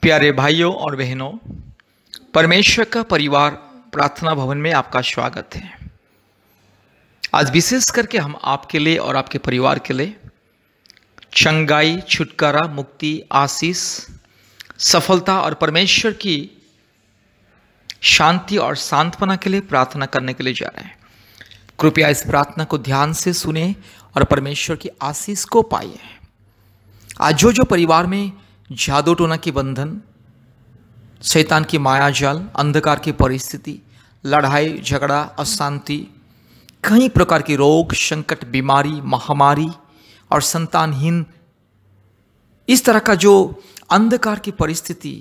प्यारे भाइयों और बहनों, परमेश्वर का परिवार प्रार्थना भवन में आपका स्वागत है। आज विशेष करके हम आपके लिए और आपके परिवार के लिए चंगाई, छुटकारा, मुक्ति, आशीष, सफलता और परमेश्वर की शांति और सांत्वना के लिए प्रार्थना करने के लिए जा रहे हैं। कृपया इस प्रार्थना को ध्यान से सुने और परमेश्वर की आशीष को पाइए। आज जो परिवार में जादू टोना के बंधन, शैतान की माया जाल, अंधकार की परिस्थिति, लड़ाई झगड़ा, अशांति, कई प्रकार के रोग, संकट, बीमारी, महामारी और संतानहीन, इस तरह का जो अंधकार की परिस्थिति,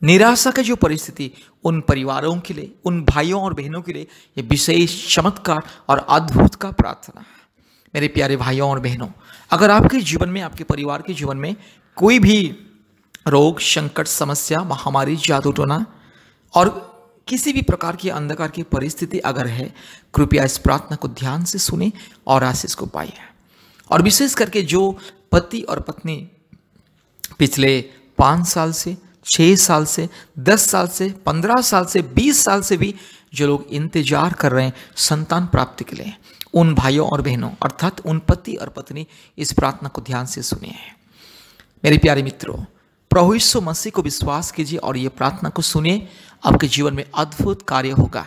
निराशा की जो परिस्थिति, उन परिवारों के लिए, उन भाइयों और बहनों के लिए ये विशेष चमत्कार और अद्भुत का प्रार्थना। मेरे प्यारे भाइयों और बहनों, अगर आपके जीवन में, आपके परिवार के जीवन में कोई भी रोग, संकट, समस्या, महामारी, जादू टोना और किसी भी प्रकार की अंधकार की परिस्थिति अगर है, कृपया इस प्रार्थना को ध्यान से सुने और आशीष को पाइए। और विशेष करके जो पति और पत्नी पिछले 5 साल से, 6 साल से, 10 साल से, 15 साल से, 20 साल से भी जो लोग इंतजार कर रहे हैं संतान प्राप्ति के लिए, उन भाइयों और बहनों अर्थात उन पति और पत्नी इस प्रार्थना को ध्यान से सुनिए। मेरे प्यारे मित्रों, प्रभु यीशु मसीह को विश्वास कीजिए और ये प्रार्थना को सुनिए। आपके जीवन में अद्भुत कार्य होगा,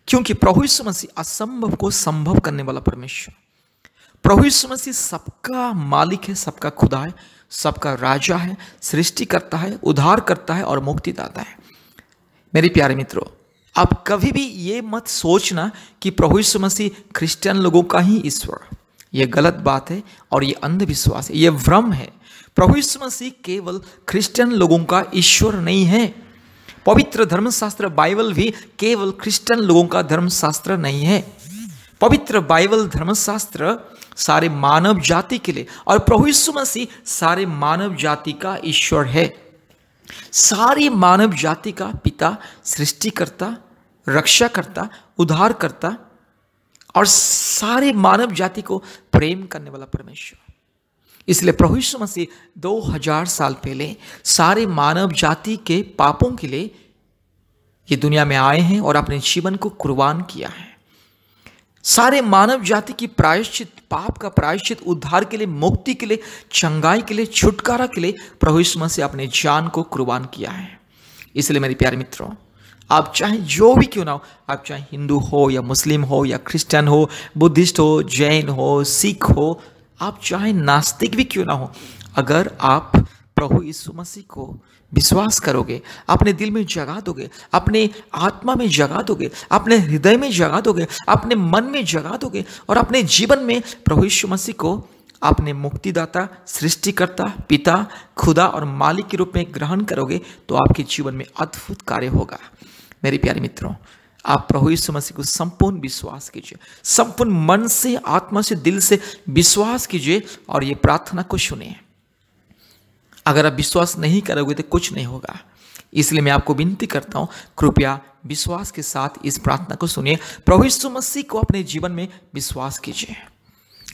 क्योंकि प्रभु यीशु मसीह असंभव को संभव करने वाला परमेश्वर, प्रभु यीशु मसीह सबका मालिक है, सबका खुदा है, सबका राजा है, सृष्टि करता है, उद्धार करता है और मुक्ति दाता है। मेरे प्यारे मित्रों, आप कभी भी ये मत सोचना कि प्रभु यीशु मसीह क्रिश्चियन लोगों का ही ईश्वर। ये गलत बात है और ये अंधविश्वास है, ये भ्रम है। प्रभु यीशु मसीह केवल क्रिश्चियन लोगों का ईश्वर नहीं है। पवित्र धर्मशास्त्र बाइबल भी केवल क्रिश्चियन लोगों का धर्मशास्त्र नहीं है। पवित्र बाइबल धर्मशास्त्र सारे मानव जाति के लिए, और प्रभु यीशु मसीह सारे मानव जाति का ईश्वर है। सारी मानव जाति का पिता, सृष्टिकर्ता, रक्षाकर्ता, उद्धारकर्ता और सारे मानव जाति को प्रेम करने वाला परमेश्वर। इसलिए प्रभु यीशु मसीह 2000 साल पहले सारे मानव जाति के पापों के लिए ये दुनिया में आए हैं और अपने जीवन को कुर्बान किया है। सारे मानव जाति की प्रायश्चित, पाप का प्रायश्चित, उद्धार के लिए, मुक्ति के लिए, चंगाई के लिए, छुटकारा के लिए प्रभु यीशु मसीह अपने जान को कुर्बान किया है। इसलिए मेरे प्यारे मित्रों, आप चाहे जो भी क्यों ना हो, आप चाहे हिंदू हो या मुस्लिम हो या क्रिश्चियन हो, बुद्धिस्ट हो, जैन हो, सिख हो, आप चाहे नास्तिक भी क्यों ना हो, अगर आप प्रभु यीशु मसीह को विश्वास करोगे, अपने दिल में जगा दोगे, अपने आत्मा में जगा दोगे, अपने हृदय में जगा दोगे, अपने मन में जगा दोगे और अपने जीवन में प्रभु यीशु मसीह को अपने मुक्तिदाता, सृष्टिकर्ता, पिता, खुदा और मालिक के रूप में ग्रहण करोगे, तो आपके जीवन में अद्भुत कार्य होगा। मेरे प्यारे मित्रों, आप प्रभु यीशु मसीह को संपूर्ण विश्वास कीजिए, संपूर्ण मन से, आत्मा से, दिल से विश्वास कीजिए और ये प्रार्थना को सुनिए। अगर आप विश्वास नहीं करोगे तो कुछ नहीं होगा। इसलिए मैं आपको विनती करता हूं, कृपया विश्वास के साथ इस प्रार्थना को सुनिए। प्रभु यीशु मसीह को अपने जीवन में विश्वास कीजिए।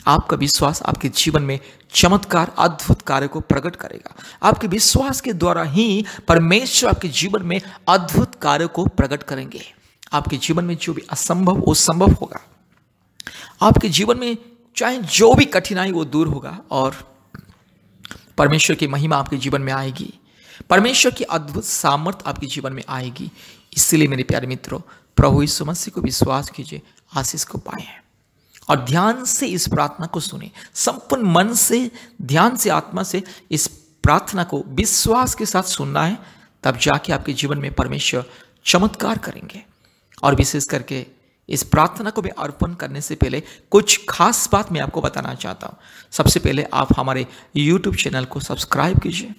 आपका विश्वास आपके जीवन में चमत्कार, अद्भुत कार्य को प्रकट करेगा। आपके विश्वास के द्वारा ही परमेश्वर आपके जीवन में अद्भुत कार्य को प्रकट करेंगे। आपके जीवन में जो भी असंभव वो संभव होगा। आपके जीवन में चाहे जो भी कठिनाई वो दूर होगा और परमेश्वर की महिमा आपके जीवन में आएगी। परमेश्वर की अद्भुत सामर्थ्य आपके जीवन में आएगी। इसलिए मेरे प्यारे मित्रों, प्रभु यीशु मसीह को विश्वास कीजिए, आशीष को पाएं और ध्यान से इस प्रार्थना को सुने। संपूर्ण मन से, ध्यान से, आत्मा से इस प्रार्थना को विश्वास के साथ सुनना है, तब जाके आपके जीवन में परमेश्वर चमत्कार करेंगे। और विशेष करके इस प्रार्थना को मैं अर्पण करने से पहले कुछ खास बात मैं आपको बताना चाहता हूँ। सबसे पहले आप हमारे YouTube चैनल को सब्सक्राइब कीजिए,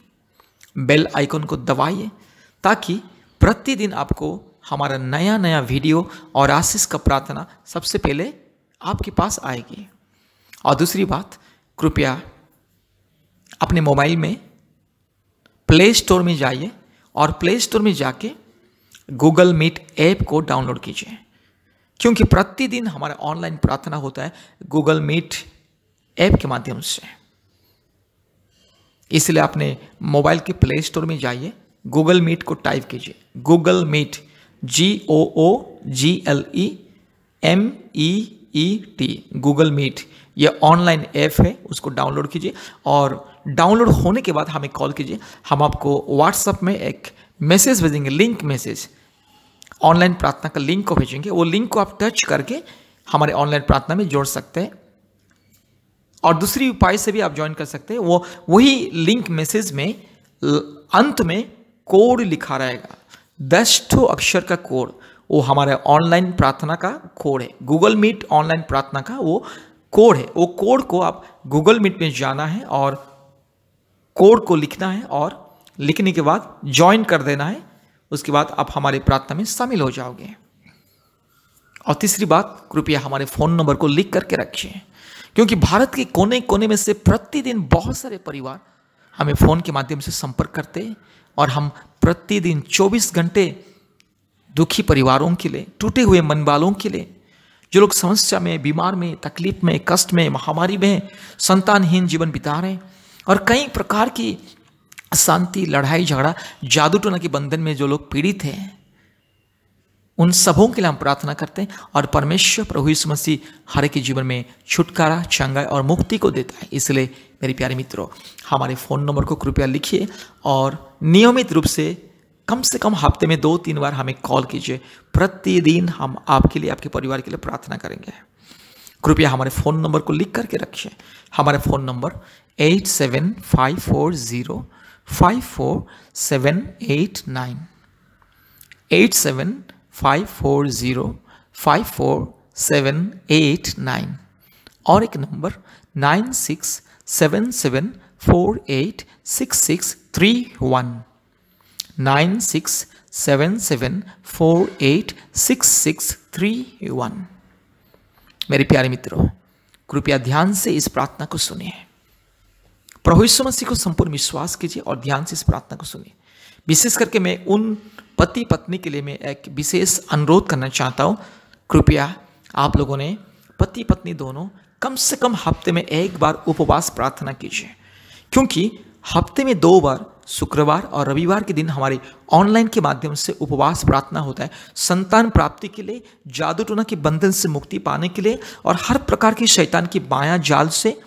बेल आइकन को दबाइए, ताकि प्रतिदिन आपको हमारा नया नया वीडियो और आशीष का प्रार्थना सबसे पहले आपके पास आएगी। और दूसरी बात, कृपया अपने मोबाइल में प्ले स्टोर में जाइए और प्ले स्टोर में जाके गूगल मीट ऐप को डाउनलोड कीजिए, क्योंकि प्रतिदिन हमारा ऑनलाइन प्रार्थना होता है गूगल मीट ऐप के माध्यम से। इसलिए अपने मोबाइल के प्ले स्टोर में जाइए, गूगल मीट को टाइप कीजिए, Google meet, GOOGLEMEET, Google meet. ये ऑनलाइन ऐप है, उसको डाउनलोड कीजिए और डाउनलोड होने के बाद हमें कॉल कीजिए। हम आपको व्हाट्सएप में एक मैसेज भेजेंगे, लिंक मैसेज, ऑनलाइन प्रार्थना का लिंक को भेजेंगे। वो लिंक को आप टच करके हमारे ऑनलाइन प्रार्थना में जोड़ सकते हैं और दूसरी उपाय से भी आप ज्वाइन कर सकते हैं। वो वही लिंक मैसेज में अंत में कोड लिखा रहेगा, 10 अक्षर का कोड, वो हमारे ऑनलाइन प्रार्थना का कोड है। गूगल मीट ऑनलाइन प्रार्थना का वो कोड है। वो कोड को आप गूगल मीट में जाना है और कोड को लिखना है और लिखने के बाद ज्वाइन कर देना है। उसके बाद आप हमारी प्रार्थना में शामिल हो जाओगे। और तीसरी बात, कृपया हमारे फ़ोन नंबर को लिख करके रखिए, क्योंकि भारत के कोने कोने में से प्रतिदिन बहुत सारे परिवार हमें फ़ोन के माध्यम से संपर्क करते हैं और हम प्रतिदिन 24 घंटे दुखी परिवारों के लिए, टूटे हुए मन वालों के लिए, जो लोग समस्या में, बीमार में, तकलीफ में, कष्ट में, महामारी में, संतानहीन जीवन बिता रहे हैं और कई प्रकार की अशांति, लड़ाई झगड़ा, जादू टोना के बंधन में जो लोग पीड़ित हैं, उन सबों के लिए हम प्रार्थना करते हैं और परमेश्वर प्रभु यीशु मसीह हर एक के जीवन में छुटकारा, चंगाई और मुक्ति को देता है। इसलिए मेरे प्यारे मित्रों, हमारे फ़ोन नंबर को कृपया लिखिए और नियमित रूप से कम हफ्ते में 2-3 बार हमें कॉल कीजिए। प्रतिदिन हम आपके लिए, आपके परिवार के लिए प्रार्थना करेंगे। कृपया हमारे फ़ोन नंबर को लिख करके रखिए। हमारे फ़ोन नंबर 8754054789, 8754054789 और एक नंबर 9677486631, 9677486631। मेरे प्यारे मित्रों, कृपया ध्यान से इस प्रार्थना को सुनिए। प्रभु यीशु मसीह को संपूर्ण विश्वास कीजिए और ध्यान से इस प्रार्थना को सुनिए। विशेष करके मैं उन पति पत्नी के लिए मैं एक विशेष अनुरोध करना चाहता हूँ। कृपया आप लोगों ने, पति पत्नी दोनों, कम से कम हफ्ते में 1 बार उपवास प्रार्थना कीजिए, क्योंकि हफ्ते में 2 बार, शुक्रवार और रविवार के दिन हमारे ऑनलाइन के माध्यम से उपवास प्रार्थना होता है, संतान प्राप्ति के लिए, जादू टोना के बंधन से मुक्ति पाने के लिए और हर प्रकार की शैतान की माया जाल से,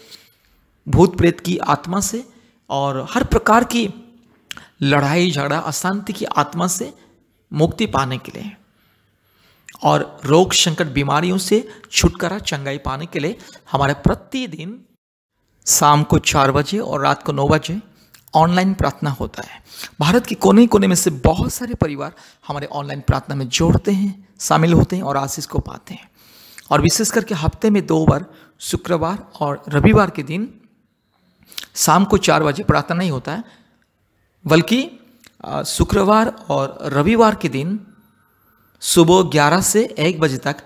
भूत प्रेत की आत्मा से और हर प्रकार की लड़ाई झगड़ा, अशांति की आत्मा से मुक्ति पाने के लिए और रोग संकट बीमारियों से छुटकारा, चंगाई पाने के लिए हमारे प्रतिदिन शाम को 4 बजे और रात को 9 बजे ऑनलाइन प्रार्थना होता है। भारत के कोने कोने में से बहुत सारे परिवार हमारे ऑनलाइन प्रार्थना में जोड़ते हैं, शामिल होते हैं और आशीष को पाते हैं। और विशेष करके हफ्ते में 2 बार, शुक्रवार और रविवार के दिन शाम को 4 बजे प्रार्थना नहीं होता है, बल्कि शुक्रवार और रविवार के दिन सुबह 11 से 1 बजे तक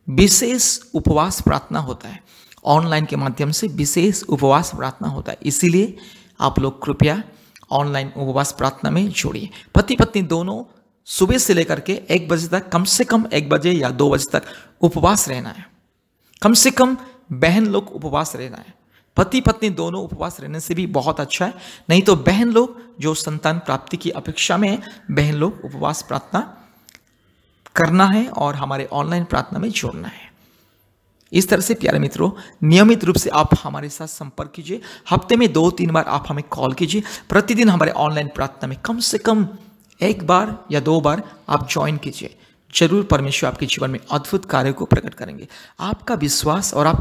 विशेष उपवास प्रार्थना होता है। ऑनलाइन के माध्यम से विशेष उपवास प्रार्थना होता है। इसीलिए आप लोग कृपया ऑनलाइन उपवास प्रार्थना में जोड़िए। पति पत्नी दोनों सुबह से लेकर के 1 बजे तक, कम से कम 1 बजे या 2 बजे तक उपवास रहना है। कम से कम बहन लोग उपवास रहना है। पति पत्नी दोनों उपवास रहने से भी बहुत अच्छा है। नहीं तो बहन लोग जो संतान प्राप्ति की अपेक्षा में है, बहन लोग उपवास प्रार्थना करना है और हमारे ऑनलाइन प्रार्थना में जोड़ना है। इस तरह से प्यारे मित्रों, नियमित रूप से आप हमारे साथ संपर्क कीजिए। हफ्ते में 2-3 बार आप हमें कॉल कीजिए। प्रतिदिन हमारे ऑनलाइन प्रार्थना में कम से कम 1 बार या 2 बार आप ज्वाइन कीजिए। जरूर परमेश्वर आपके जीवन में अद्भुत कार्य को प्रकट करेंगे। आपका विश्वास और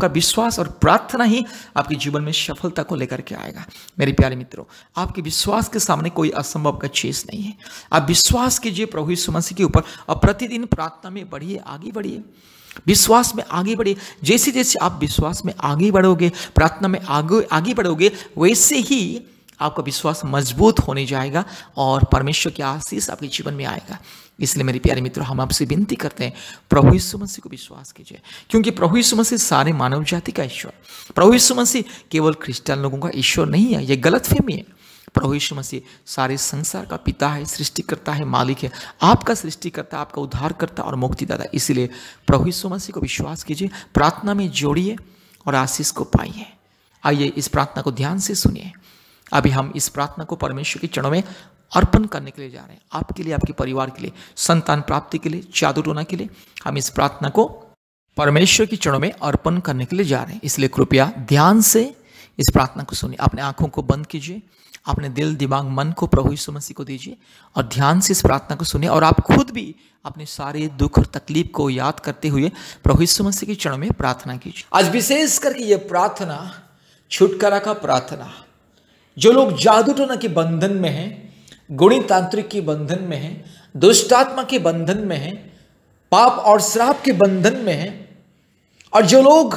प्रार्थना ही आपके जीवन में सफलता को लेकर के आएगा। मेरे प्यारे मित्रों, आपके विश्वास के सामने कोई असंभव का चीज नहीं है। आप विश्वास कीजिए प्रभु यीशु मसीह के ऊपर और प्रतिदिन प्रार्थना में बढ़िए, आगे बढ़िए, विश्वास में आगे बढ़िए। जैसे जैसे आप विश्वास में आगे बढ़ोगे, प्रार्थना में आगे बढ़ोगे, वैसे ही आपका विश्वास मजबूत होने जाएगा और परमेश्वर की आशीष आपके जीवन में आएगा। इसलिए मेरे प्यारे मित्रों, हम आपसे विनती करते हैं, प्रभु यीशु मसीह को विश्वास कीजिए, क्योंकि प्रभु यीशु मसीह सारे मानव जाति का ईश्वर। प्रभु यीशु मसीह केवल क्रिश्चियन लोगों का ईश्वर नहीं है, यह गलतफहमी है। प्रभु यीशु मसीह सारे संसार का पिता है, सृष्टिकर्ता है, मालिक है, आपका सृष्टिकर्ता, आपका उद्धारकर्ता और मुक्तिदाता। इसीलिए प्रभु यीशु मसीह को विश्वास कीजिए, प्रार्थना में जोड़िए और आशीष को पाइए। आइए इस प्रार्थना को ध्यान से सुनिए। अभी हम इस प्रार्थना को परमेश्वर के चरणों में अर्पण करने के लिए जा रहे हैं, आपके लिए, आपके परिवार के लिए, संतान प्राप्ति के लिए, जादू टोना के लिए। हम इस प्रार्थना को परमेश्वर की चरणों में अर्पण करने के लिए जा रहे हैं। इसलिए कृपया ध्यान से इस प्रार्थना को सुनिए। अपने आंखों को बंद कीजिए, अपने दिल, दिमाग, मन को प्रभु यीशु मसीह को दीजिए और ध्यान से इस प्रार्थना को सुनिए। और आप खुद भी अपने सारे दुख और तकलीफ को याद करते हुए प्रभु यीशु मसीह के चरणों में प्रार्थना कीजिए। आज विशेष करके ये प्रार्थना छुटकारा का प्रार्थना, जो लोग जादू टोना के बंधन में हैं, गुणी तांत्रिक के बंधन में हैं, दुष्टात्मा के बंधन में हैं, पाप और श्राप के बंधन में हैं, और जो लोग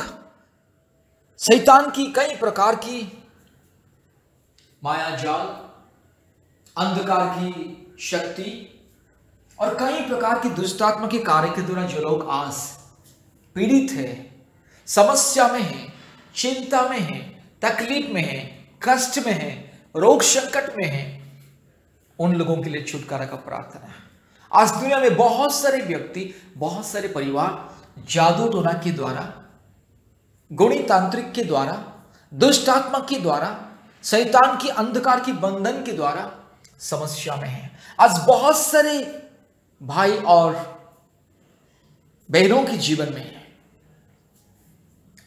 शैतान की कई प्रकार की माया जाल, अंधकार की शक्ति और कई प्रकार की दुष्टात्मा के कार्य के द्वारा जो लोग आज पीड़ित है, समस्या में है, चिंता में है, तकलीफ में है, कष्ट में है, रोग संकट में है, उन लोगों के लिए छुटकारा का प्रार्थना है। आज दुनिया में बहुत सारे व्यक्ति, बहुत सारे परिवार जादू टोना के द्वारा, गुणी तांत्रिक के द्वारा, दुष्टात्मा के द्वारा, शैतान की अंधकार की बंधन के द्वारा समस्या में है। आज बहुत सारे भाई और बहनों के जीवन में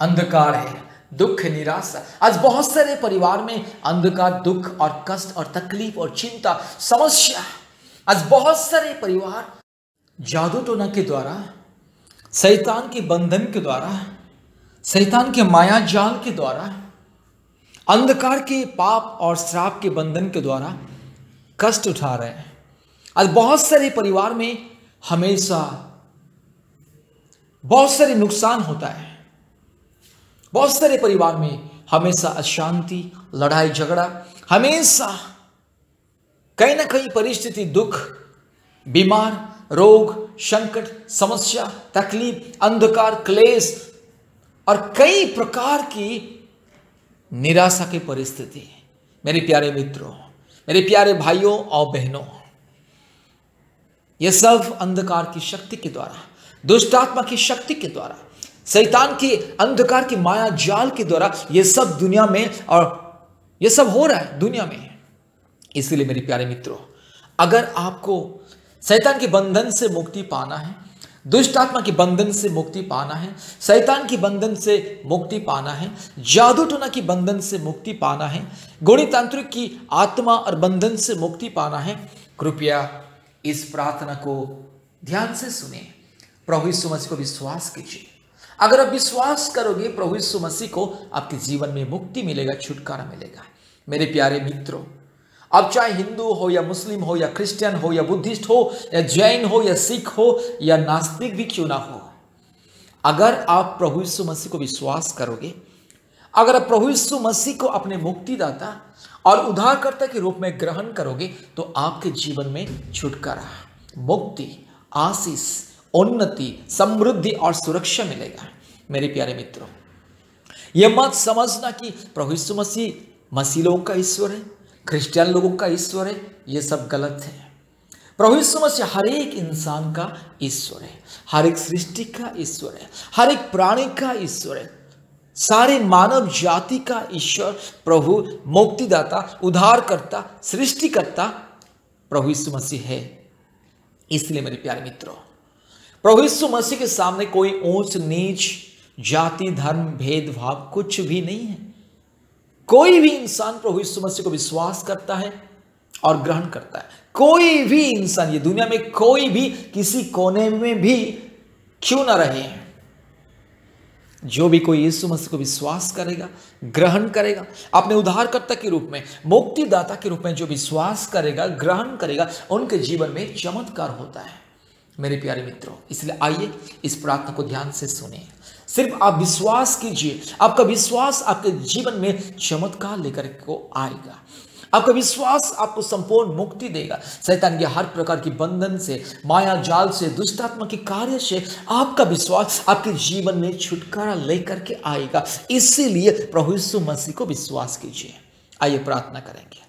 अंधकार है, दुख है, निराशा। आज बहुत सारे परिवार में अंधकार, दुख और कष्ट और तकलीफ और चिंता, समस्या। आज बहुत सारे परिवार जादू टोना के द्वारा, शैतान के बंधन के द्वारा, शैतान के माया जाल के द्वारा, अंधकार के पाप और श्राप के बंधन के द्वारा कष्ट उठा रहे हैं। आज बहुत सारे परिवार में हमेशा बहुत सारे नुकसान होता है। बहुत सारे परिवार में हमेशा अशांति, लड़ाई झगड़ा, हमेशा कहीं ना कहीं परिस्थिति, दुख, बीमार, रोग, संकट, समस्या, तकलीफ, अंधकार, क्लेश और कई प्रकार की निराशा की परिस्थिति। मेरे प्यारे मित्रों, मेरे प्यारे भाइयों और बहनों, ये सब अंधकार की शक्ति के द्वारा, दुष्टात्मा की शक्ति के द्वारा, शैतान के अंधकार की माया जाल के द्वारा ये सब दुनिया में, और ये सब हो रहा है दुनिया में। इसलिए मेरे प्यारे मित्रों, अगर आपको शैतान के बंधन से मुक्ति पाना है, दुष्टात्मा के बंधन से मुक्ति पाना है, शैतान के बंधन से मुक्ति पाना है, जादू टोना के बंधन से मुक्ति पाना है, गुणी तांत्रिक की आत्मा और बंधन से मुक्ति पाना है, कृपया इस प्रार्थना को ध्यान से सुने। प्रभु यीशु मसीह को विश्वास कीजिए। अगर आप विश्वास करोगे प्रभु यीशु मसीह को, आपके जीवन में मुक्ति मिलेगा, छुटकारा मिलेगा। मेरे प्यारे मित्रों, अब चाहे हिंदू हो या मुस्लिम हो या क्रिश्चियन हो या बुद्धिस्ट हो या जैन हो या सिख हो या नास्तिक भी क्यों ना हो, अगर आप प्रभु यीशु मसीह को विश्वास करोगे, अगर आप प्रभु यीशु मसीह को अपने मुक्तिदाता और उद्धारकर्ता के रूप में ग्रहण करोगे, तो आपके जीवन में छुटकारा, मुक्ति, आशीष, उन्नति, समृद्धि और सुरक्षा मिलेगा। मेरे प्यारे मित्रों, यह मत समझना कि प्रभु यीशु मसीह लोगों का ईश्वर है, क्रिश्चियन लोगों का ईश्वर है, ये सब गलत है। प्रभु यीशु मसीह हर एक इंसान का ईश्वर है, हर एक सृष्टि का ईश्वर है, हर एक प्राणी का ईश्वर है, सारे मानव जाति का ईश्वर प्रभु, मुक्तिदाता, उद्धारकर्ता, सृष्टिकर्ता प्रभु यीशु मसीह है। इसलिए मेरे प्यारे मित्रों, प्रभु यीशु मसीह के सामने कोई ऊंच नीच, जाति, धर्म, भेदभाव कुछ भी नहीं है। कोई भी इंसान प्रभु यीशु मसीह को विश्वास करता है और ग्रहण करता है। कोई भी इंसान, ये दुनिया में कोई भी किसी कोने में भी क्यों ना रहे, जो भी कोई यीशु मसीह को विश्वास करेगा, ग्रहण करेगा, अपने उद्धारकर्ता के रूप में, मुक्तिदाता के रूप में जो विश्वास करेगा, ग्रहण करेगा, उनके जीवन में चमत्कार होता है। मेरे प्यारे मित्रों, इसलिए आइए इस प्रार्थना को ध्यान से सुने। सिर्फ आप विश्वास कीजिए, आपका विश्वास आपके जीवन में चमत्कार लेकर को आएगा। आपका विश्वास आपको संपूर्ण मुक्ति देगा। शैतान के हर प्रकार की बंधन से, माया जाल से, दुष्टात्मा के कार्य से आपका विश्वास आपके जीवन में छुटकारा लेकर के आएगा। इसीलिए प्रभु यीशु मसीह को विश्वास कीजिए। आइए प्रार्थना करेंगे।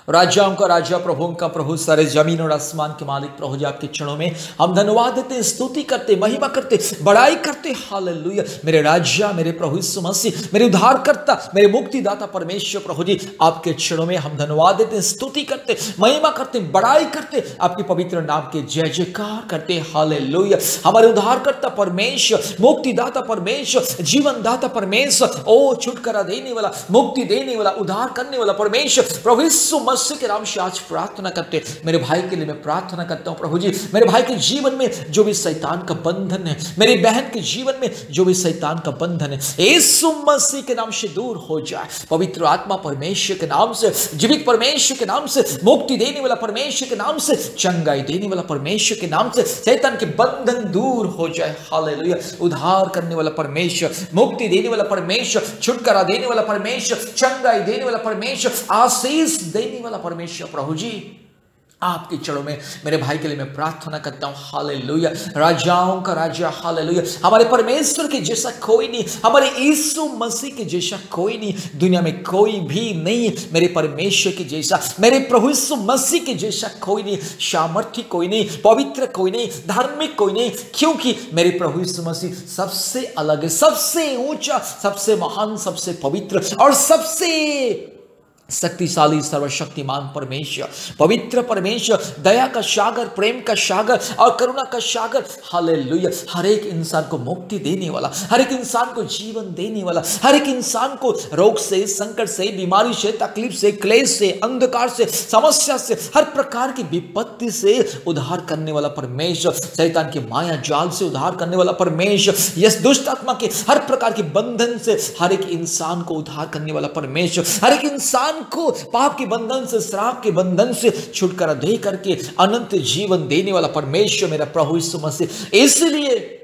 राजाओं का राजा, प्रभुओं का प्रभु, सारे जमीन और आसमान के मालिक प्रभु जी, आपके चरणों में हम धन्यवाद देते, स्तुति करते, महिमा करते, बड़ाई करते। हालेलुया। मेरे राजा, मेरे प्रभु यीशु मसीह, मेरे उद्धारकर्ता, मेरे मुक्तिदाता परमेश्वर प्रभु जी, आपके चरणों में हम धन्यवाद देते, स्तुति करते, महिमा करते, बड़ाई करते, आपके पवित्र नाम के जय जयकार करते। हालेलुया। हमारे उद्धारकर्ता परमेश्वर, मुक्तिदाता परमेश्वर, जीवनदाता परमेश्वर, ओ छुटकारा देने वाला, मुक्ति देने वाला, उद्धार करने वाला परमेश्वर प्रभु यीशु मसीह के नाम से आज प्रार्थना करते। मेरे भाई के लिए मैं प्रार्थना करता हूं प्रभु जी, मेरे भाई के जीवन में जो भी शैतान का बंधन है, मेरी बहन के जीवन में जो भी शैतान का बंधन है, यीशु मसीह के नाम से दूर हो जाए। पवित्र आत्मा परमेश्वर के नाम से, जीवित परमेश्वर के नाम से, मुक्ति देने वाला परमेश्वर के नाम से, चंगाई देने वाला परमेश्वर के नाम से शैतान के बंधन दूर हो जाए। हालेलुया। उद्धार करने वाला परमेश्वर, मुक्ति देने वाला परमेश्वर, छुटकारा देने वाला परमेश्वर, चंगाई देने वाला परमेश्वर, आशीष देने वाला परमेश्वर प्रभु जी, आपके चरणों में मेरे भाई के लिए मैं प्रार्थना करता हूं। हालेलुया। राजाओं का राजा, हालेलुया। हमारे परमेश्वर के जैसा कोई नहीं, हमारे यीशु मसीह के जैसा कोई नहीं, दुनिया में कोई भी नहीं मेरे परमेश्वर के जैसा, मेरे प्रभु यीशु मसीह के जैसा कोई नहीं, सामर्थ्य कोई नहीं, पवित्र कोई नहीं, धार्मिक कोई नहीं, क्योंकि मेरे प्रभु यीशु मसीह सबसे अलग है, सबसे ऊंचा, सबसे महान, सबसे पवित्र और सबसे शक्तिशाली, सर्वशक्तिमान परमेश्वर, पवित्र परमेश्वर, दया का सागर, प्रेम का सागर और करुणा का सागर। हालेलुया। हर एक इंसान को मुक्ति देने वाला, हर एक इंसान को जीवन देने वाला, हर एक इंसान को रोग से, संकट से, बीमारी से, तकलीफ से, क्लेश से, अंधकार से, समस्या से, हर प्रकार की विपत्ति से उद्धार करने वाला परमेश्वर, शैतान की माया जाल से उद्धार करने वाला परमेश्वर, यस दुष्ट आत्मा के हर प्रकार के बंधन से हर एक इंसान को उद्धार करने वाला परमेश्वर, हर एक इंसान को पाप के बंधन से, श्राप के बंधन से छुटकारा दे करके अनंत जीवन देने वाला परमेश्वर मेरा प्रभु यीशु मसीह। इसलिए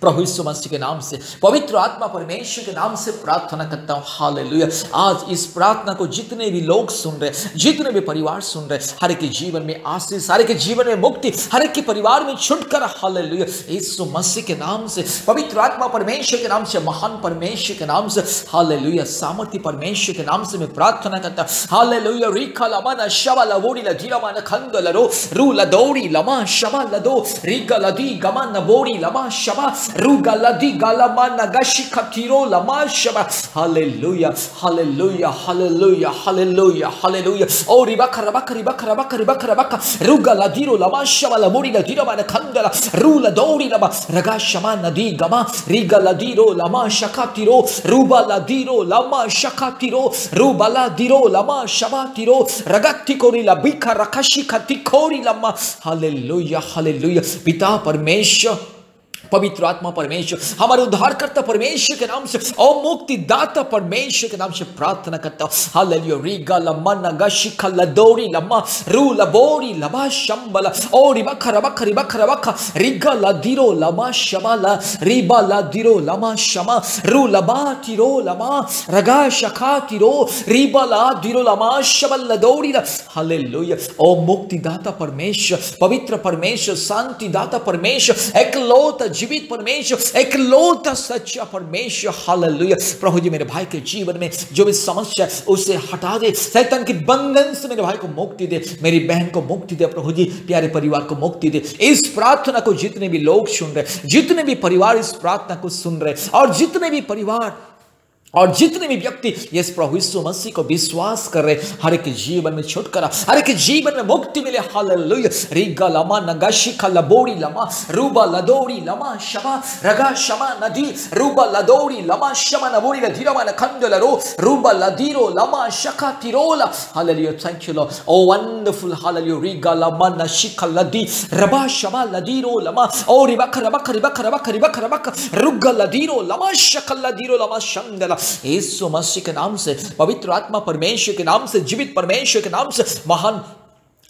प्रभु यीशु मसीह के नाम से, पवित्र आत्मा परमेश्वर के नाम से प्रार्थना करता हूं। हालेलुया। आज इस प्रार्थना को जितने भी लोग सुन रहे, जितने भी परिवार सुन रहे, हर एक के जीवन में आशीष, हर एक के जीवन में मुक्ति, हर एक के परिवार में छुटकारा। हालेलुया। यीशु मसीह के नाम से, पवित्र आत्मा परमेश्वर के नाम से, महान परमेश्वर के नाम से, हालेलुया, सामर्थ्य परमेश्वर के नाम से मैं प्रार्थना करता हूं। हालेलुया। रिका लमना शबा लवोरी लधीरा मन खंद लरो रू लदोरी लमा शबा लदो रिका लदी गमा नबोरी लमा शबा रुगलदी गलमा नगशी खतीरो लमा शबा। Hallelujah, hallelujah, hallelujah, hallelujah, hallelujah. ओ रिबक रबक रिबक रबक रिबक रबक रुगलदीरो लमा शबा लबोरी लदीरो मन खंदला रूलदोरी लमा रगा शमा नदी गमा रिगलदीरो लमा शखातीरो रूबलदीरो लमा शखातीरो रूबलदीरो लमा शबातीरो रगत्ती कोरी लबिका रखशी खती खोरी लमा। Hallelujah, hallelujah. पिता परमेश्वर, पवित्र आत्मा परमेश्वर, हमारे उद्धारकर्ता परमेश्वर के नाम से और मुक्तिदाता परमेश्वर के नाम से प्रार्थना करता हूं। हालेलुया। रिगा लम्मा नगा शिखा लदोरी लम्मा रू लबोरी लबा शंबला ओ रिबख रबख रिबख रबख रिगा लदीरो लमा शबाला रिबा लदीरो लमा शमा रू लबा तिरो लमा रगा शखा तिरो रिबा लदीरो लमा शबल लदोरी। हालेलुया। ओ मुक्तिदाता परमेश्वर, पवित्र परमेश्वर, शांतिदाता परमेश्वर, एकलौता जीवित परमेश्वर, एकलौता सच्चा परमेश्वर। हालेलुया। प्रभु जी मेरे भाई के जीवन में जो भी समस्या उसे हटा दे, शैतान के बंधन से मेरे भाई को मुक्ति दे, मेरी बहन को मुक्ति दे प्रभु जी, प्यारे परिवार को मुक्ति दे। इस प्रार्थना को जितने भी लोग सुन रहे, जितने भी परिवार इस प्रार्थना को सुन रहे और जितने भी परिवार और जितने भी व्यक्ति यस प्रभु यीशु मसीह को विश्वास कर रहे, हर एक जीवन में छुटकारा, हर एक जीवन में मुक्ति मिले। हालेलुया। रिगा लमा नगाशिका लबोरी लमा रूबा लदोरी लमा शमा रगा शमा नदी रूबा लदोरी लमा शमा नबोरी लधीरमा नखंदलरो रूबा लदीरो लमा शका तिरोला। Hallelujah. Thank you Lord. Oh wonderful. Hallelujah. रिगा लमा नशिका लदी रबा शमा लदीरो लमा ओ रिबख रबख रिबख रबख रिबख रबख रुगा लदीरो लमा शका लदीरो लमा शंदला। यीशु मसीह के नाम से, पवित्र आत्मा परमेश्वर के नाम से, जीवित परमेश्वर के नाम से, महान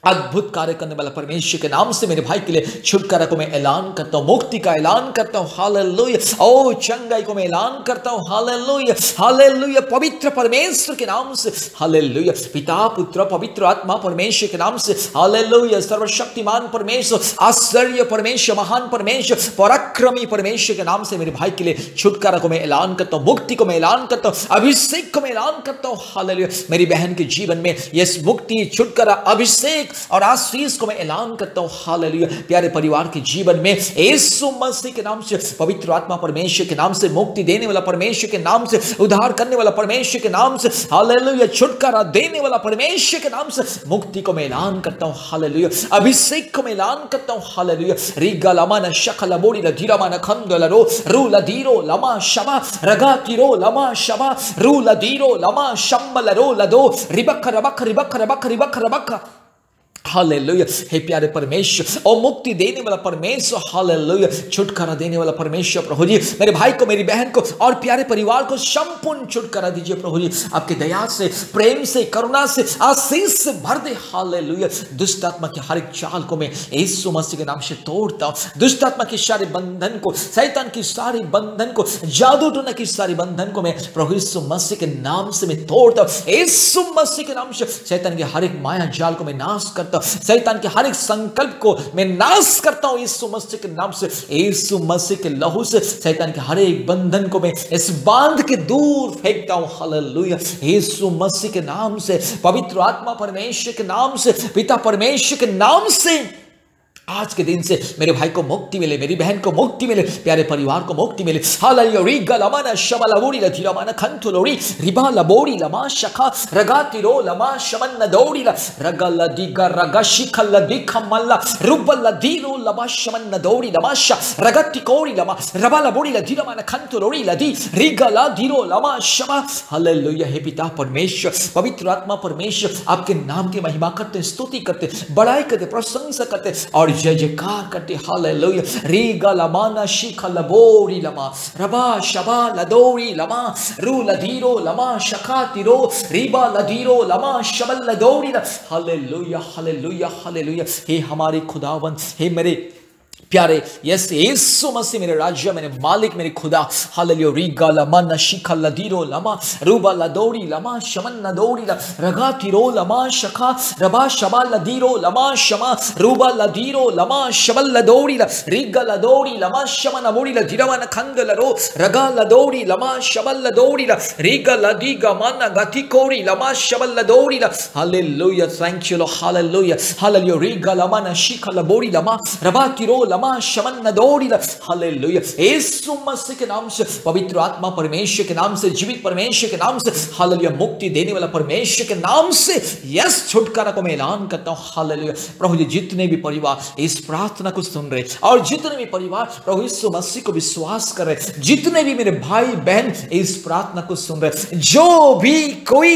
अद्भुत कार्य करने वाला परमेश्वर के नाम से मेरे भाई के लिए छुटकारा को मैं ऐलान करता हूं, मुक्ति का ऐलान करता हूं। हालेलुया। ओ चंगाई को मैं ऐलान करता हूं। Hallelujah, hallelujah. पवित्र परमेश्वर के नाम से, हालेलुया। पिता, पुत्र, पवित्र आत्मा परमेश्वर के नाम से, हालेलुया। सर्वशक्तिमान परमेश्वर, आश्चर्य परमेश्वर, महान परमेश्वर, पराक्रमी परमेश्वर के नाम से मेरे भाई के लिए छुटकारा को मैं ऐलान करता हूं, मुक्ति को मैं ऐलान करता हूं, अभिषेक को मैं ऐलान करता हूं। हालेलुया। मेरी बहन के जीवन में यस मुक्ति, छुटकारा, अभिषेक और आशीष को मैं ऐलान करता हूं। हालेलुया। प्यारे परिवार के जीवन में यीशु मसीह के नाम से, पवित्र आत्मा परमेश्वर के नाम से, मुक्ति देने वाला परमेश्वर के नाम से, उद्धार करने वाला परमेश्वर के नाम से, हालेलुया, छुटकारा देने वाला परमेश्वर के नाम से मुक्ति को मैं ऐलान करता हूं। हालेलुया। अभिषेक को मैं ऐलान करता हूं। हालेलुया। रिगा लमा न शकल बोरी ल धीरमा न खंदल रो रू ल धीरो लमा शमा रगा तिरो लमा शमा रू ल धीरो लमा शम्बल रो ल दो रिबक रबक रिबक रबक रिबक रबक। हालेलुया। हे प्यारे परमेश्वर और मुक्ति देने वाला परमेश्वर, हालेलुया, छुटकारा देने वाला परमेश्वर, प्रभु जी मेरे भाई को, मेरी बहन को और प्यारे परिवार को संपूर्ण छुटकारा दीजिए प्रभु जी। आपकी दया से, प्रेम से, करुणा से, आशीष से भर दे। हालेलुया। दुष्ट आत्मा की हर एक चाल को मैं यीशु मसीह के नाम से तोड़ता हूं। दुष्ट आत्मा के सारे बंधन को, शैतान की सारी बंधन को, जादू टोना की सारी बंधन को मैं प्रभु यीशु मसीह के नाम से मैं तोड़ता हूं। यीशु मसीह के नाम से शैतान के हर एक माया जाल को मैं नाश करता हूं। शैतान के हर एक संकल्प को मैं नाश करता हूं यीशु मसीह के नाम से। यीशु मसीह के लहू से शैतान के हर एक बंधन को मैं इस बांध के दूर फेंकता हूं। हालेलुया। यीशु मसीह के नाम से, पवित्र आत्मा परमेश्वर के नाम से, पिता परमेश्वर के नाम से आज के दिन से मेरे भाई को मुक्ति मिले, मेरी बहन को मुक्ति मिले, प्यारे परिवार को मुक्ति मिले। हालेलुया। रिगा लमाना शबलबोरी लथिरामाना खंतुलोरी रिबा लबोरी लमा शखा रगातिरो लमा शमन दौड़ी रगा लदिगा रगा शिखल दिखमल्ला रुबल लदीरो लमा शमन दौड़ी लमाशा रगतिकोरी लमा रबा लबोरी लथिरामाना खंतुलोरी लदी रिगा लदीरो लमा शमा। हालेलुया। हे पिता परमेश्वर, पवित्र आत्मा परमेश्वर, आपके नाम की महिमा करते, स्तुति करते, बड़ाई करते, प्रशंसा करते और जय जयकार करते। हालेलुया। रीगा लमाना शिखा लबोरी लमा रबा शबा लदोरी लमा रू लधीरो लमा शखा तिरो रीबा लधीरो लमा शबल लदोरी। Hallelujah, hallelujah, hallelujah. हे हमारे खुदावन, हे मेरे प्यारे यस यीशु मसीह, मेरे राज्य, मेरे मालिक, मेरे खुदा। हालेलुया। रीगा लमा नशिखा लदीरो लमा रूबा लदोरी लमा शमन नदोरी रगा तिरो लमा शखा रबा शबा लदीरो लमा शमा रूबा लदीरो लमा शबल लदोरी रीगा लदोरी लमा शमन अबोरी लदीरवा न खंगलरो रगा लदोरी लमा शबल लदोरी रीगा लदीगा माना गति कोरी लमा शबल लदोरी। Hallelujah. Thank you Lord. Hallelujah, hallelujah. रीगा लमा नशिखा लबोरी लमा रबा तिरो लमा शमन नदोरी। हालेलुया। यीशु मसीह के नाम से, पवित्र आत्मा परमेश्वर के नाम से, जीवित परमेश्वर के नाम से, हालेलुया, मुक्ति देने वाला परमेश्वर के नाम से यस छुटकारा को मैं ऐलान करता हूं। हालेलुया। प्रभु जी जितने भी परिवार इस प्रार्थना को सुन रहे और जितने भी परिवार प्रभु यीशु मसीह को विश्वास कर रहे, जितने भी मेरे भाई बहन इस प्रार्थना को सुन रहे, जो भी कोई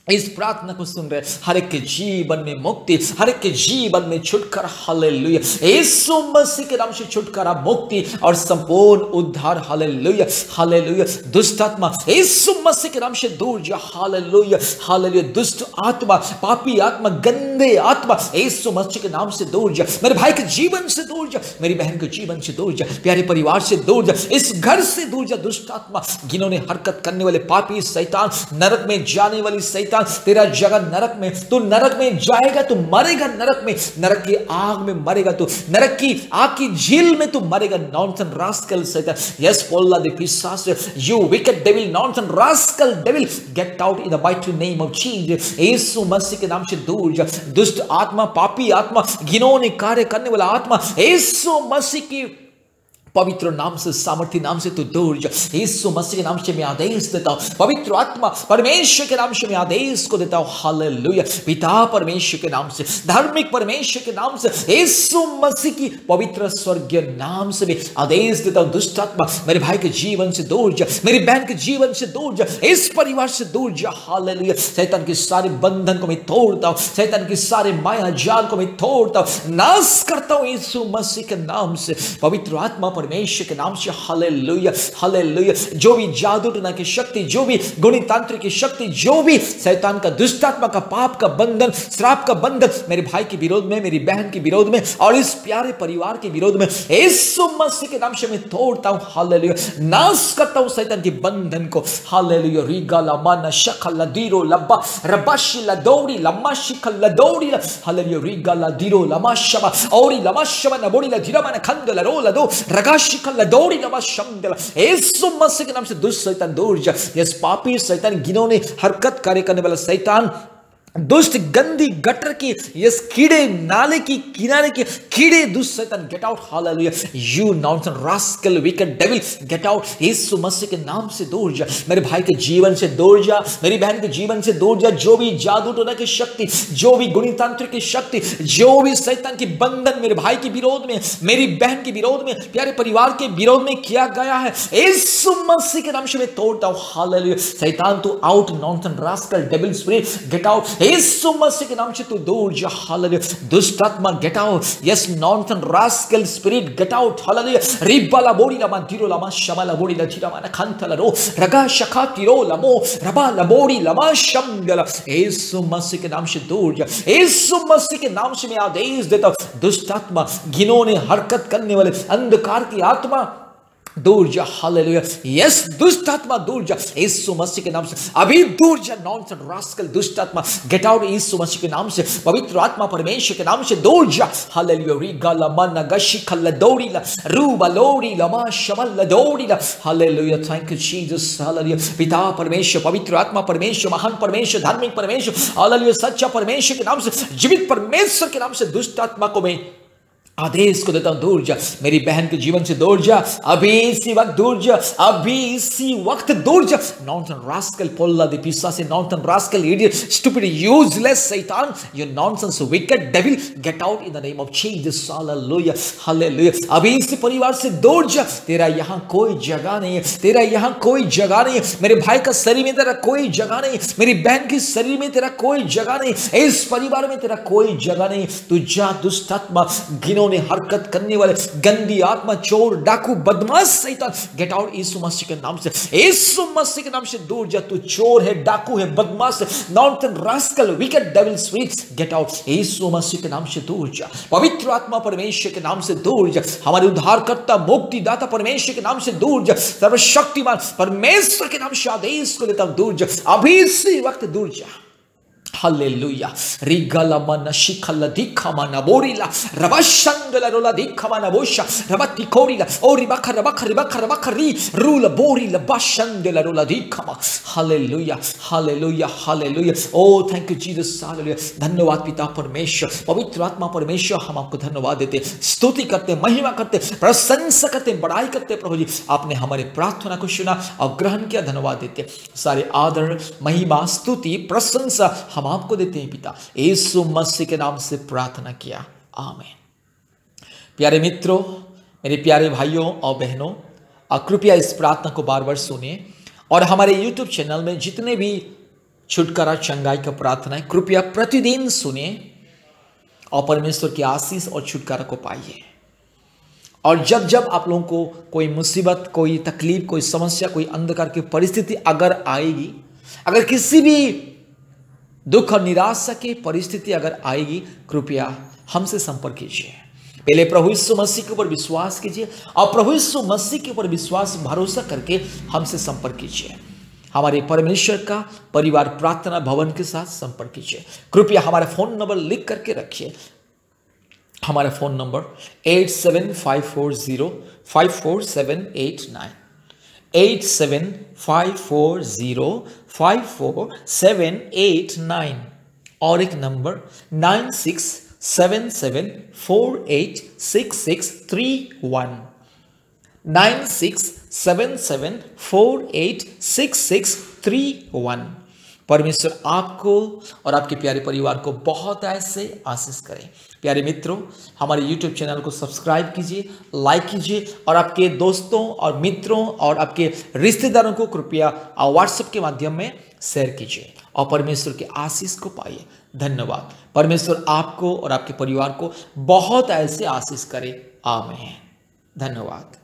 इस प्रार्थना को सुन रहे, हर एक के जीवन में मुक्ति, हर एक के जीवन में छुटकारा। हालेलुया। यीशु मसीह के नाम से छुटकारा, मुक्ति और संपूर्ण उद्धार। Hallelujah, hallelujah. दुष्ट आत्मा यीशु मसीह के नाम से दूर जा। Hallelujah, hallelujah. दुष्ट आत्मा, पापी आत्मा, गंदे आत्मा यीशु मसीह के नाम से दूर जा। मेरे भाई के जीवन से दूर जा, मेरी बहन के जीवन से दूर जा, प्यारे परिवार से दूर जा, इस घर से दूर जा। दुष्ट आत्मा, जिन्होंने हरकत करने वाले पापी, शैतान, नरक में जाने वाली शैतान, तेरा जगह नरक में, तू नरक में जाएगा, तू मरेगा नरक में, नरक की आग में मरेगा, तू नरक की आग की झील में तू मरेगा। नॉनसन रास्कल शैतान, यस पोल्ला द पिशाच, you wicked devil, nonsense rascal devil, get out in the mighty name of Jesus. यीशु मसीह के नाम से दूर जा। दुष्ट आत्मा, पापी आत्मा, घिनौने कार्य करने वाला आत्मा, यीशु मसीह की पवित्र नाम से, सामर्थ्य नाम से तू दूर जा। यीशु मसीह के नाम से मैं आदेश देता हूं, पवित्र आत्मा परमेश्वर के नाम से मैं आदेश को देता हूं। हालेलुया। पिता परमेश्वर के नाम से, धार्मिक परमेश्वर के नाम से, यीशु मसीह की पवित्र स्वर्गीय नाम से मैं आदेश देता हूं। दुष्ट आत्मा मेरे भाई के जीवन से दूर जा, मेरी बहन के जीवन से दूर जा, इस परिवार से दूर जा। हालेलुया। शैतान के सारे बंधन को मैं तोड़ता हूं, शैतान के सारे माया जाल को मैं तोड़ता हूं, नाश करता हूं यीशु मसीह के नाम से। पवित्र आत्मा परमेश्वर के नाम से हालेलुया हालेलुया। जो भी जादू टोना की शक्ति, जो भी गुणितांत्र की शक्ति, जो भी शैतान का, दुष्टात्मा का, पाप का बंधन, श्राप का बंधन मेरे भाई के विरोध में, मेरी बहन के विरोध में और इस प्यारे परिवार के विरोध में यीशु मसीह के नाम से मैं तोड़ता हूं हालेलुया, नाश करता हूं शैतान के बंधन को हालेलुया। रिगा लमा न शखल दीरो लब्बा रबाशी लदौड़ी लम्मा शिखल लदौड़ी हालेलुया। रिगा लदीरो लमा शबा औरी लमा शबा न बोड़ी लधीरा मन खंदल रो लदो रगा शिखल लदौड़ी लमा शमदल। यीशु मसीह के नाम से दुष्ट शैतान दूर जा। यस पापी शैतान, घिनौनी हरकत कार्य करने वाला शैतान, दुष्ट गंदी गटर की, यस कीड़े, नाले की किनारे के कीड़े, दुष्ट शैतान get out hallelujah. You nonsense rascal wicked devil get out. यीशु मसीह के नाम से दूर जा। मेरे भाई के जीवन से दूर जा, मेरी बहन के जीवन से दूर जा। जो भी जादू टोना की शक्ति, जो भी गुणितांत्र की शक्ति, जो भी शैतान की बंधन मेरे भाई के विरोध में, मेरी बहन के विरोध में, प्यारे परिवार के विरोध में किया गया है, यीशु मसीह के नाम से मैं तोड़ता हूं हालेलुया। शैतान तू out, nonsense rascal devil spirit get out. यीशु मसीह के नाम से तू दूर जा हालेलुया। दुष्ट आत्मा get out. Yes nonsense rascal spirit get out hallelujah. रिबाला बोड़ी लमा दिरो लमा शमाला बोड़ी लथिरा माना खंतला रो रगा शखा तिरो लमो रबाला बोड़ी लमा शमगला। यीशु मसीह के नाम से दूर जा। यीशु मसीह के नाम से मैं आदेश देता हूं, दुष्ट आत्मा, घिनौनी हरकत करने वाले अंधकार की आत्मा दूर जा हालेलुया। यस दुष्ट आत्मा दूर जा यीशु मसीह के नाम से, अभी दूर जा नॉनसेंस रास्कल दुष्ट आत्मा गेट आउट यीशु मसीह के नाम से। पवित्र आत्मा परमेश्वर के नाम से दूर जा हालेलुया। रिगा लमा नगशी खल्ला दौड़ीला रूबा लोड़ीला मा शमल्ला दौड़ीला hallelujah. Thank you Jesus hallelujah. पिता परमेश्वर, पवित्र आत्मा परमेश्वर, महान परमेश्वर, धार्मिक परमेश्वर हालेलुया, सच्चा परमेश्वर के नाम से, जीवित परमेश्वर के नाम से दुष्ट आत्मा को मैं आदेश को देता हूं, दूर जा। मेरी बहन के जीवन से दूर जा, अभी इसी वक्त दूर जा, अभी इसी वक्त दूर जा। नॉनसेंस रास्कल पोल्ला दी पिसा से, nonsense rascal idiot stupid useless शैतान, you nonsense wicked devil get out in the name of Jesus hallelujah hallelujah. अभी इसी परिवार से दूर जा। तेरा यहां कोई जगह नहीं है, तेरा यहां कोई जगह नहीं है। मेरे भाई का शरीर में तेरा कोई जगह नहीं, मेरी बहन के शरीर में तेरा कोई जगह नहीं, इस परिवार में तेरा कोई जगह नहीं। तू जा दुष्ट आत्मा, घिनौनी हरकत करने वाले गंदी आत्मा, चोर, डाकू, बदमाश शैतान गेट आउट यीशु मसीह के नाम से। यीशु मसीह के नाम से दूर जा। तू चोर है, डाकू है, बदमाश है, nonsense rascal wicked devil spirit get out यीशु मसीह के नाम से दूर जा। पवित्र आत्मा परमेश्वर के नाम से दूर जा। हमारे उद्धारकर्ता, मुक्तिदाता परमेश्वर के नाम से दूर जा। सर्वशक्तिमान परमेश्वर के नाम से आदेश को देता हूं, दूर जा, अभी इसी वक्त दूर जा हालेलुया। रिगला मन शिखल दिखमा न बोरिला रबशंगला रोला दिखमा न बोशा रबति कोरिला ओ रिबखर रबखर रिबखर रबखर री रूल बोरिला बशंगला रोला दिखमा hallelujah hallelujah hallelujah. Oh thank you Jesus hallelujah. धन्यवाद पिता परमेश्वर, पवित्र आत्मा परमेश्वर, हम आपको धन्यवाद देते, स्तुति करते, महिमा करते, प्रशंसा करते, बड़ाई करते। प्रभु जी आपने हमारे प्रार्थना को सुना और ग्रहण किया, धन्यवाद देते। सारे आदर, महिमा, स्तुति, प्रशंसा हम आपको देते हैं पिता, यीशु मसीह के नाम से प्रार्थना किया, आमीन। प्यारे मित्रों, मेरे प्यारे भाइयों और बहनों, कृपया इस प्रार्थना को बार बार सुनिए और हमारे YouTube चैनल में जितने भी छुटकारा चंगाई का प्रार्थना है, कृपया प्रतिदिन सुनिए और परमेश्वर की आशीष और छुटकारा को पाइए। और जब जब आप लोगों को कोई मुसीबत, कोई तकलीफ, कोई समस्या, कोई अंधकार की परिस्थिति अगर आएगी, अगर किसी भी दुख और निराशा की परिस्थिति अगर आएगी, कृपया हमसे संपर्क कीजिए। पहले प्रभु यीशु मसीह के ऊपर विश्वास कीजिए और प्रभु यीशु मसीह के ऊपर विश्वास, भरोसा करके हमसे संपर्क कीजिए। हमारे परमेश्वर का परिवार प्रार्थना भवन के साथ संपर्क कीजिए। कृपया हमारा फोन नंबर लिख करके रखिए। हमारा फोन नंबर 8754054789 8754054789 और एक नंबर 9677486631 9677486631। परमेश्वर आपको और आपके प्यारे परिवार को बहुत ऐसे आशीष करें। प्यारे मित्रों, हमारे YouTube चैनल को सब्सक्राइब कीजिए, लाइक कीजिए और आपके दोस्तों और मित्रों और आपके रिश्तेदारों को कृपया व्हाट्सएप के माध्यम में शेयर कीजिए और परमेश्वर के आशीष को पाइए। धन्यवाद। परमेश्वर आपको और आपके परिवार को बहुत ऐसे आशीष करे, आमीन। धन्यवाद।